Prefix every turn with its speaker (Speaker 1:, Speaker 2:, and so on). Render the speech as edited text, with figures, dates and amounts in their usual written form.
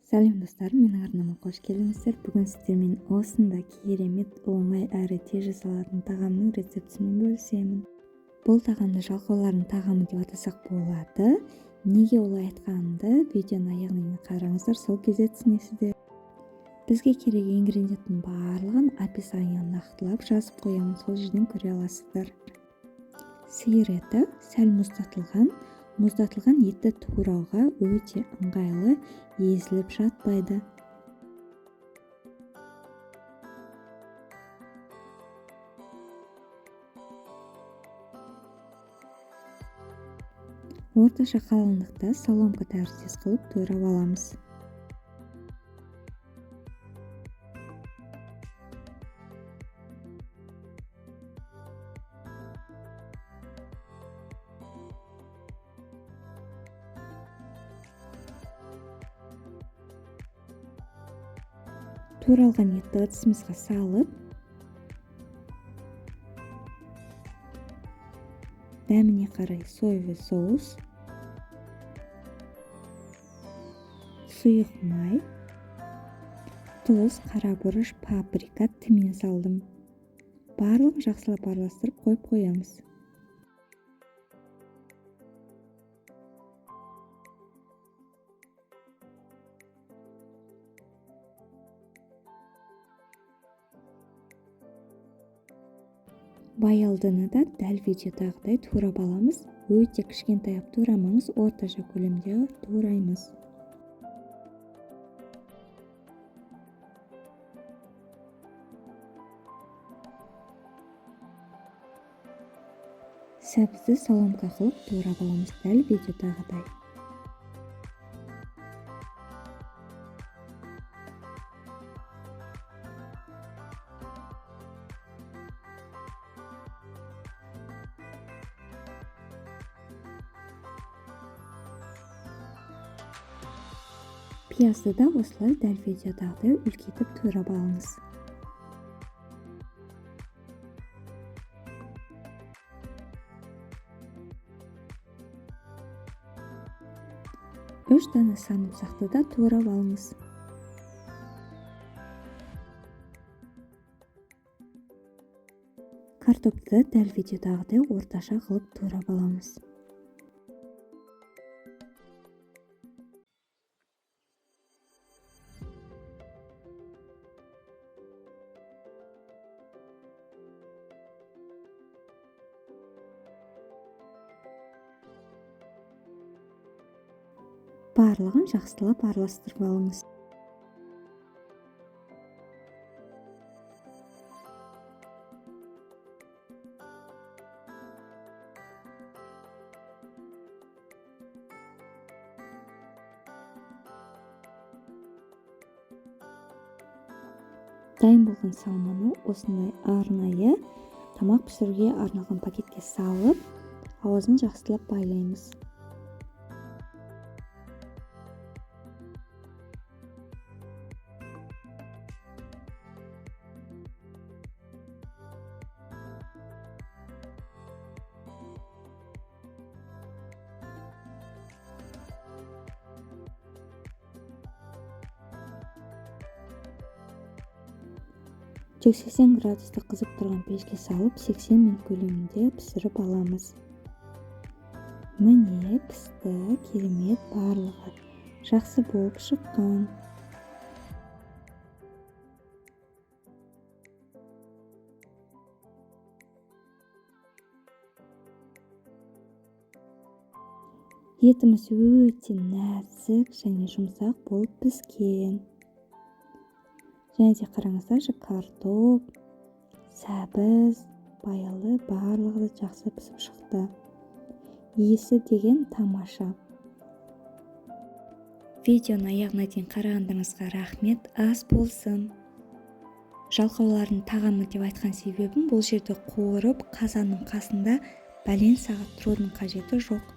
Speaker 1: Сәлем достар, менің арнама қош келдіңіздер. Бүгін сіздермен осында керемет, оңай әрі тез жасалатын тағамның рецептісімен бөлісемін. Бұл тағамды жалқаулардың тағамы деп атасақ болады. Неге олай айтқанымды видеоның аяғына дейін қараңыздар, сол кезде түсінесіздер. Бізге керек ингредиенттің барлығын описаниеге нақтылап жазып қоямын, сол жерден көре аласыздар. Сиыр еті сәл мұздатылған етті турауға өте ыңғайлы, езіліп жатпайды. Орташа қалыңдықта соломка тәріздес қылып турап аламыз. Туралған етті ыдысымызға салып, дәміне қарай соевый соус, сұйық май, тұз, қара бұрыш, паприка, тмин салдым. Барлығын жақсылап араластырып қойып қоямыз. Баялдыны да дәл видеодағыдай турап аламыз. Өте кішкентайып турамаңыз, орташа көлемде тураймыз. Сәбізді соломка қылып турап аламыз, дәл видеодағыдай. Пиязды да осылай дәл видеодағыдай үлкейтіп турап алыңыз. Үш дана самырсақты да турап алыңыз. Картопты дәл видеодағыдай орташа қылып турап аламыз. Барлығын жақсылап араластырып алыңыз. Дайын болған салманы осындай арнайы тамақ пісіруге арналған пакетке салып, аузын жақсылап байлаймыз. Жүз 80 градуста қызып тұрған пешке салып 80 минут көлемінде пісіріп аламыз. Міне пісті, керемет, барлығы жақсы болып шыққан. Етіміз өте нәзік және жұмсақ болып піскен. Және де қараңыздаршы, картоп, сәбіз, баялды барлығы да жақсы пісіп шықты. Иісі деген тамаша. Видеоның аяғына дейін қарағандарыңызға рахмет, ас болсын. Жалқаулардың тағамы деп айтқан себебім бұл жерде қуырып, қазанның қасында бәлен сағат тұрудың қажеті жоқ.